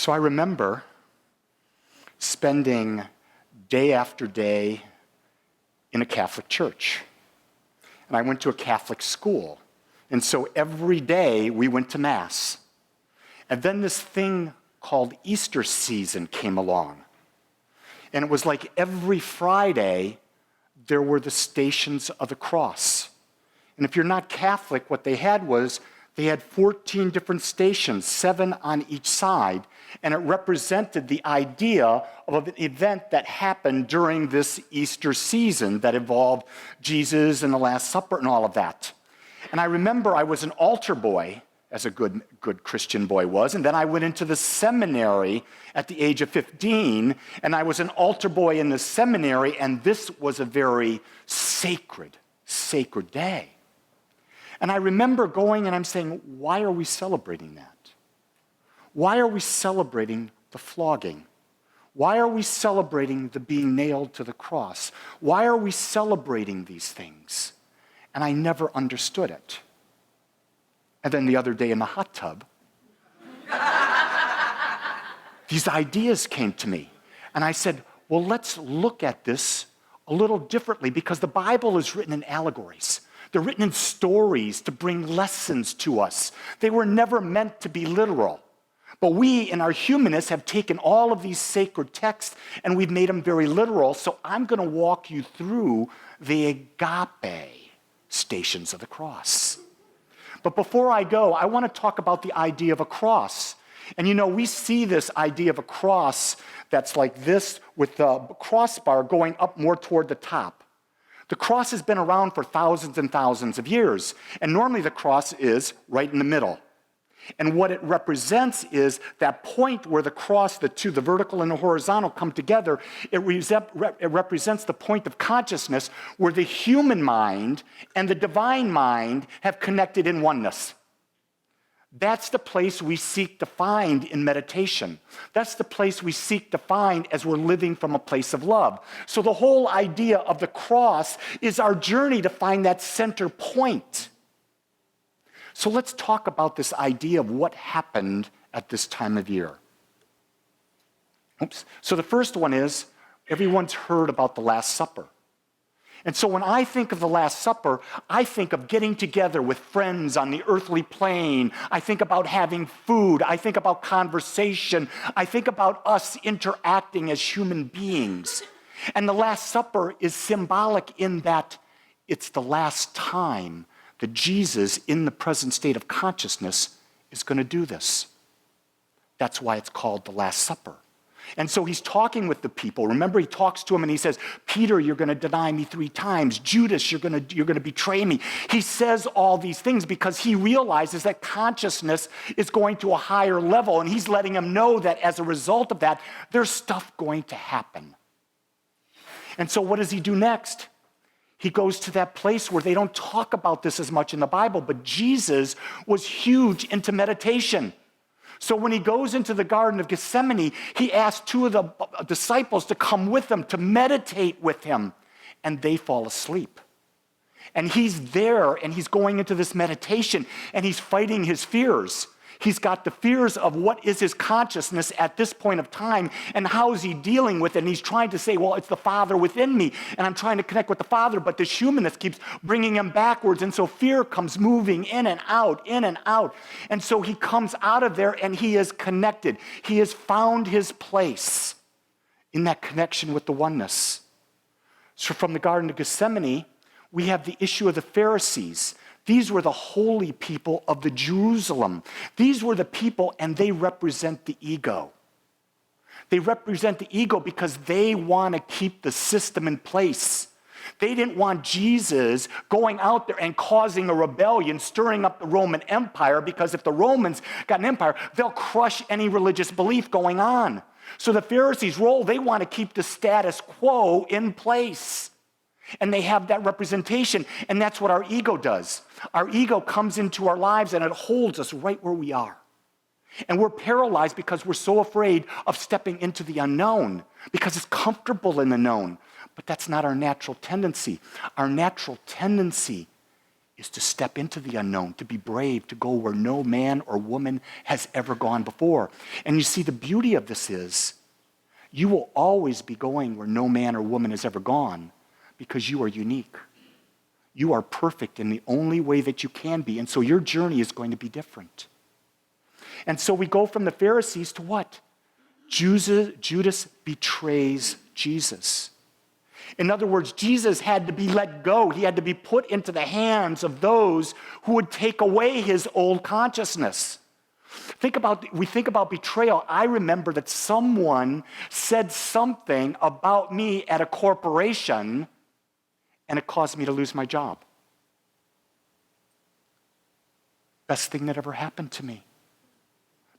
So I remember spending day after day in a Catholic church. And I went to a Catholic school. And so every day we went to Mass. And then this thing called Easter season came along. And it was like every Friday there were the Stations of the Cross. And if you're not Catholic, what they had was they had 14 different stations, 7 on each side, and it represented the idea of an event that happened during this Easter season that involved Jesus and the Last Supper and all of that. And I remember I was an altar boy, as a good Christian boy was, and then I went into the seminary at the age of 15, and I was an altar boy in the seminary, and this was a very sacred day. And I remember going and I'm saying, why are we celebrating that? Why are we celebrating the flogging? Why are we celebrating the being nailed to the cross? Why are we celebrating these things? And I never understood it. And then the other day in the hot tub, these ideas came to me. And I said, well, let's look at this a little differently, because the Bible is written in allegories. They're written in stories to bring lessons to us. They were never meant to be literal. But we, in our humanists, have taken all of these sacred texts and we've made them very literal. So I'm going to walk you through the agape stations of the cross. But before I go, I want to talk about the idea of a cross. And we see this idea of a cross that's like this with the crossbar going up more toward the top. The cross has been around for thousands and thousands of years, and normally the cross is right in the middle. And what it represents is that point where the cross, the two, the vertical and the horizontal, come together. It represents the point of consciousness where the human mind and the divine mind have connected in oneness. That's the place we seek to find in meditation. That's the place we seek to find as we're living from a place of love. So the whole idea of the cross is our journey to find that center point. So let's talk about this idea of what happened at this time of year. So the first one is, everyone's heard about the Last Supper. And so when I think of the Last Supper, I think of getting together with friends on the earthly plane. I think about having food. I think about conversation. I think about us interacting as human beings. And the Last Supper is symbolic in that it's the last time that Jesus, in the present state of consciousness, is going to do this. That's why it's called the Last Supper. And so he's talking with the people. Remember, he talks to them and he says, Peter, you're going to deny me 3 times. Judas, you're going to betray me. He says all these things because he realizes that consciousness is going to a higher level, and he's letting them know that as a result of that, there's stuff going to happen. And so what does he do next? He goes to that place where they don't talk about this as much in the Bible, but Jesus was huge into meditation. So when he goes into the Garden of Gethsemane, he asks 2 of the disciples to come with him, to meditate with him, and they fall asleep. And he's there, and he's going into this meditation, and he's fighting his fears. He's got the fears of what is his consciousness at this point of time, and how is he dealing with it. And he's trying to say, well, it's the Father within me, and I'm trying to connect with the Father, but this humanist keeps bringing him backwards, and so fear comes moving in and out, in and out. And so he comes out of there, and he is connected. He has found his place in that connection with the oneness. So from the Garden of Gethsemane, we have the issue of the Pharisees. These were the holy people of the Jerusalem. These were the people, and they represent the ego. They represent the ego because they want to keep the system in place. They didn't want Jesus going out there and causing a rebellion, stirring up the Roman Empire, because if the Romans got an empire, they'll crush any religious belief going on. So the Pharisees' role, they want to keep the status quo in place. And they have that representation, and that's what our ego does. Our ego comes into our lives and it holds us right where we are. And we're paralyzed because we're so afraid of stepping into the unknown, because it's comfortable in the known. But that's not our natural tendency. Our natural tendency is to step into the unknown, to be brave, to go where no man or woman has ever gone before. And you see, the beauty of this is you will always be going where no man or woman has ever gone because you are unique. You are perfect in the only way that you can be, and so your journey is going to be different. And so we go from the Pharisees to what? Judas betrays Jesus. In other words, Jesus had to be let go. He had to be put into the hands of those who would take away his old consciousness. We think about betrayal. I remember that someone said something about me at a corporation, and it caused me to lose my job. Best thing that ever happened to me.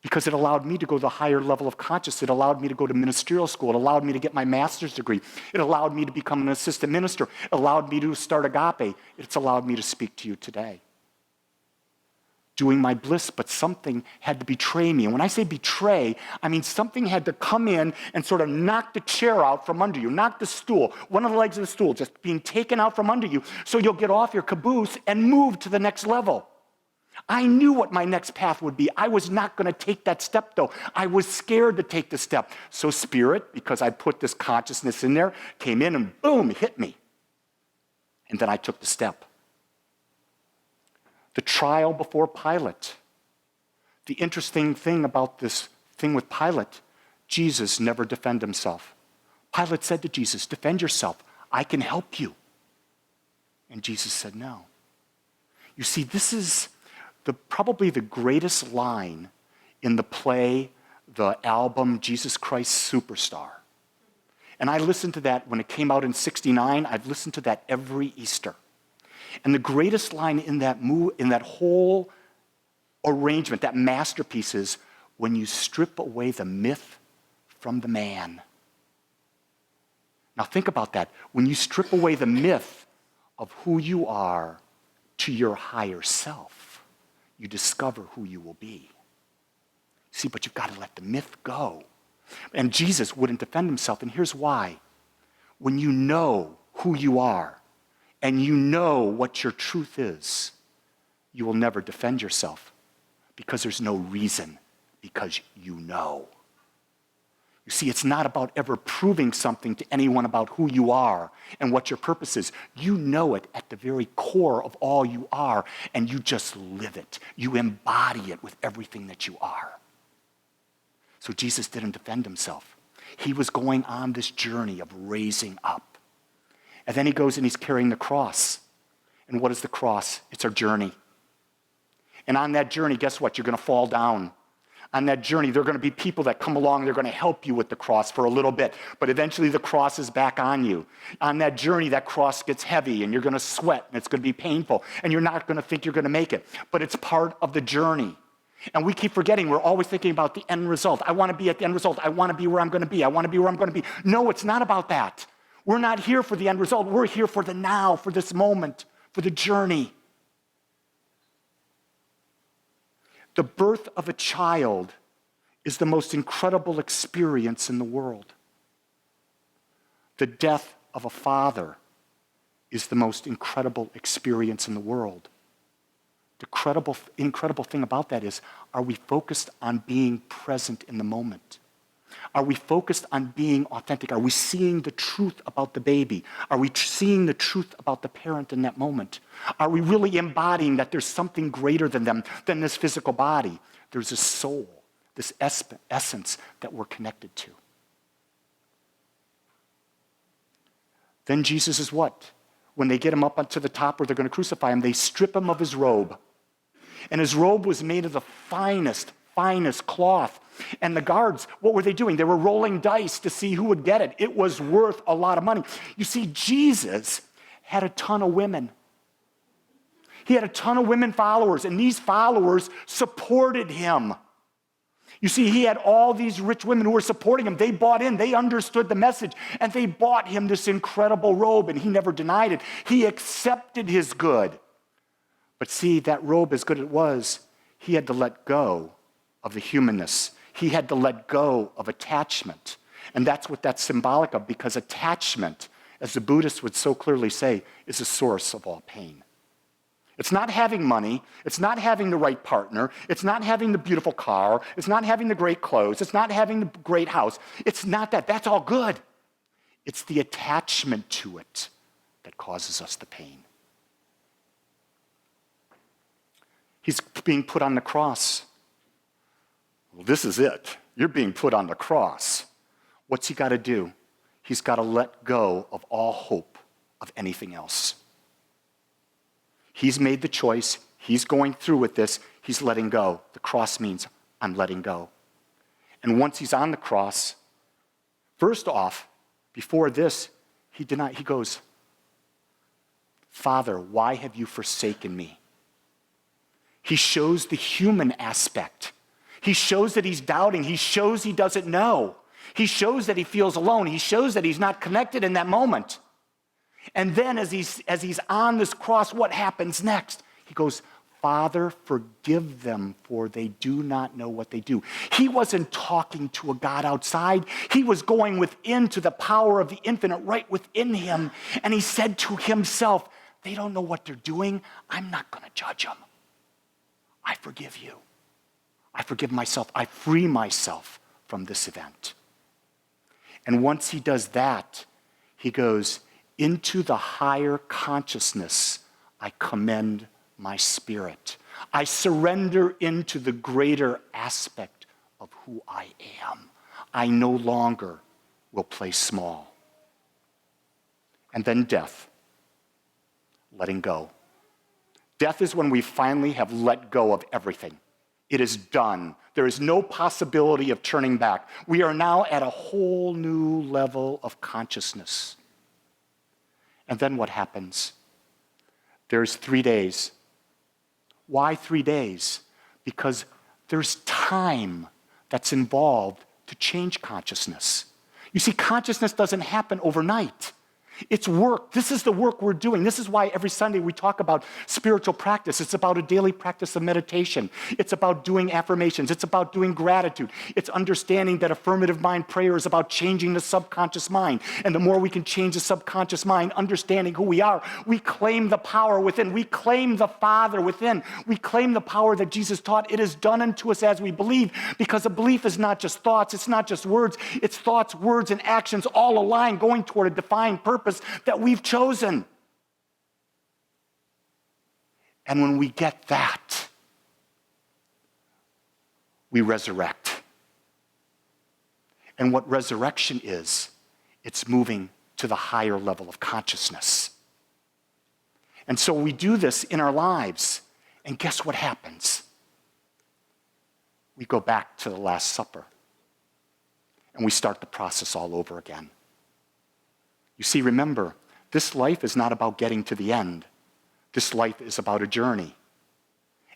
Because it allowed me to go to the higher level of consciousness. It allowed me to go to ministerial school. It allowed me to get my master's degree. It allowed me to become an assistant minister. It allowed me to start Agape. It's allowed me to speak to you today. Doing my bliss, but something had to betray me. And when I say betray, I mean something had to come in and sort of knock the chair out from under you, knock the stool, one of the legs of the stool just being taken out from under you so you'll get off your caboose and move to the next level. I knew what my next path would be. I was not going to take that step, though. I was scared to take the step. So Spirit, because I put this consciousness in there, came in and boom, hit me. And then I took the step. The trial before Pilate. The interesting thing about this thing with Pilate, Jesus never defended himself. Pilate said to Jesus, defend yourself. I can help you. And Jesus said no. You see, this is probably the greatest line in the play, the album, Jesus Christ Superstar. And I listened to that when it came out in '69. I've listened to that every Easter. And the greatest line in that whole arrangement, that masterpiece, is when you strip away the myth from the man. Now think about that. When you strip away the myth of who you are to your higher self, you discover who you will be. See, but you've got to let the myth go. And Jesus wouldn't defend himself, and here's why. When you know who you are, and you know what your truth is, you will never defend yourself because there's no reason, because you know. You see, it's not about ever proving something to anyone about who you are and what your purpose is. You know it at the very core of all you are, and you just live it. You embody it with everything that you are. So Jesus didn't defend himself. He was going on this journey of raising up. And then he goes and he's carrying the cross. And what is the cross? It's our journey. And on that journey, guess what? You're going to fall down. On that journey, there are going to be people that come along, they're going to help you with the cross for a little bit, but eventually the cross is back on you. On that journey, that cross gets heavy, and you're going to sweat, and it's going to be painful, and you're not going to think you're going to make it, but it's part of the journey. And we keep forgetting, we're always thinking about the end result. I want to be at the end result. I want to be where I'm going to be. I want to be where I'm going to be. No, it's not about that. We're not here for the end result. We're here for the now, for this moment, for the journey. The birth of a child is the most incredible experience in the world. The death of a father is the most incredible experience in the world. The incredible thing about that is, are we focused on being present in the moment? Are we focused on being authentic? Are we seeing the truth about the baby? Are we seeing the truth about the parent in that moment? Are we really embodying that there's something greater than them, than this physical body? There's a soul, this essence that we're connected to. Then Jesus is what? When they get him up onto the top where they're going to crucify him, they strip him of his robe. And his robe was made of the finest cloth. And the guards, what were they doing? They were rolling dice to see who would get it. It was worth a lot of money. You see, Jesus had a ton of women. He had a ton of women followers, and these followers supported him. You see, he had all these rich women who were supporting him. They bought in. They understood the message, and they bought him this incredible robe, and he never denied it. He accepted his good. But see, that robe, as good as it was, he had to let go of the humanness. He had to let go of attachment. And that's what that's symbolic of, because attachment, as the Buddhists would so clearly say, is the source of all pain. It's not having money. It's not having the right partner. It's not having the beautiful car. It's not having the great clothes. It's not having the great house. It's not that. That's all good. It's the attachment to it that causes us the pain. He's being put on the cross. Well, this is it. You're being put on the cross. What's he got to do? He's got to let go of all hope of anything else. He's made the choice. He's going through with this. He's letting go. The cross means I'm letting go. And once he's on the cross, first off, before this, he goes, Father, why have you forsaken me? He shows the human aspect. He shows that he's doubting. He shows he doesn't know. He shows that he feels alone. He shows that he's not connected in that moment. And then as he's on this cross, what happens next? He goes, Father, forgive them, for they do not know what they do. He wasn't talking to a God outside. He was going within to the power of the infinite right within him. And he said to himself, they don't know what they're doing. I'm not going to judge them. I forgive you. I forgive myself. I free myself from this event. And once he does that, he goes, into the higher consciousness, I commend my spirit. I surrender into the greater aspect of who I am. I no longer will play small. And then death, letting go. Death is when we finally have let go of everything. It is done. There is no possibility of turning back. We are now at a whole new level of consciousness. And then what happens? There's 3 days. Why 3 days? Because there's time that's involved to change consciousness. You see, consciousness doesn't happen overnight. It's work. This is the work we're doing. This is why every Sunday we talk about spiritual practice. It's about a daily practice of meditation. It's about doing affirmations. It's about doing gratitude. It's understanding that affirmative mind prayer is about changing the subconscious mind. And the more we can change the subconscious mind, understanding who we are, we claim the power within. We claim the Father within. We claim the power that Jesus taught. It is done unto us as we believe, because a belief is not just thoughts. It's not just words. It's thoughts, words, and actions all aligned, going toward a defined purpose that we've chosen. And when we get that, we resurrect. And what resurrection is, it's moving to the higher level of consciousness. And so we do this in our lives, and guess what happens? We go back to the Last Supper, and we start the process all over again. You see, remember, this life is not about getting to the end. This life is about a journey.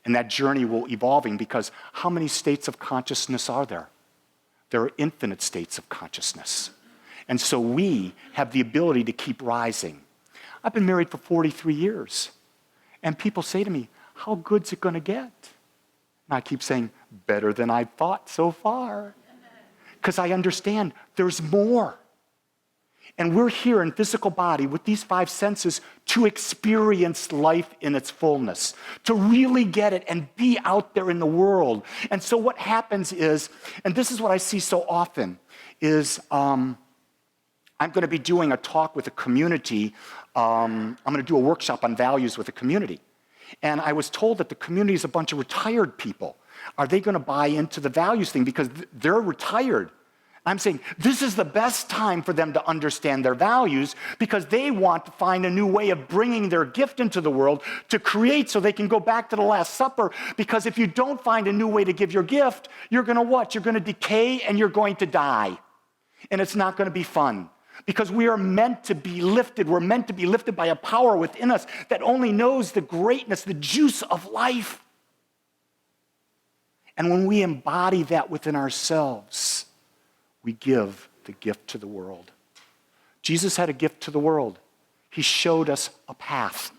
And that journey will evolving, because how many states of consciousness are there? There are infinite states of consciousness. And so we have the ability to keep rising. I've been married for 43 years. And people say to me, how good's it going to get? And I keep saying, better than I thought so far. Because I understand there's more. And we're here in physical body with these 5 senses to experience life in its fullness, to really get it and be out there in the world. And so what happens is, and this is what I see so often, is I'm going to be doing a talk with a community. I'm going to do a workshop on values with a community. And I was told that the community is a bunch of retired people. Are they going to buy into the values thing because they're retired? I'm saying this is the best time for them to understand their values, because they want to find a new way of bringing their gift into the world to create so they can go back to the Last Supper. Because if you don't find a new way to give your gift, you're going to what? You're going to decay and you're going to die. And it's not going to be fun, because we are meant to be lifted. We're meant to be lifted by a power within us that only knows the greatness, the juice of life. And when we embody that within ourselves, we give the gift to the world. Jesus had a gift to the world. He showed us a path.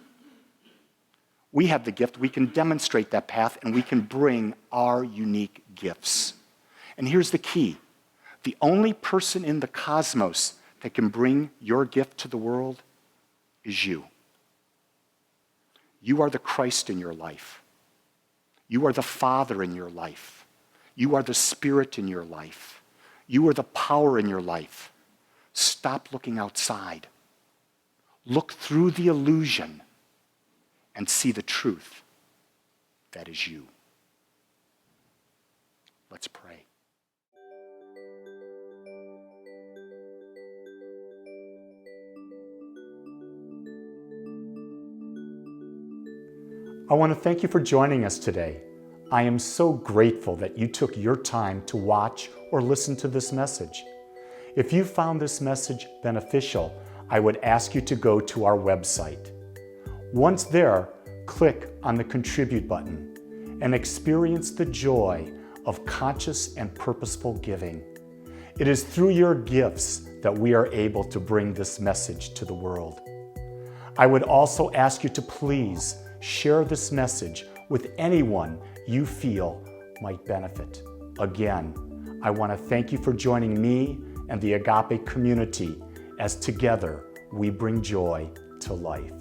We have the gift. We can demonstrate that path, and we can bring our unique gifts. And here's the key. The only person in the cosmos that can bring your gift to the world is you. You are the Christ in your life. You are the Father in your life. You are the Spirit in your life. You are the power in your life. Stop looking outside. Look through the illusion and see the truth that is you. Let's pray. I want to thank you for joining us today. I am so grateful that you took your time to watch or listen to this message. If you found this message beneficial, I would ask you to go to our website. Once there, click on the Contribute button and experience the joy of conscious and purposeful giving. It is through your gifts that we are able to bring this message to the world. I would also ask you to please share this message with anyone you feel might benefit. Again, I want to thank you for joining me and the Agape community as together we bring joy to life.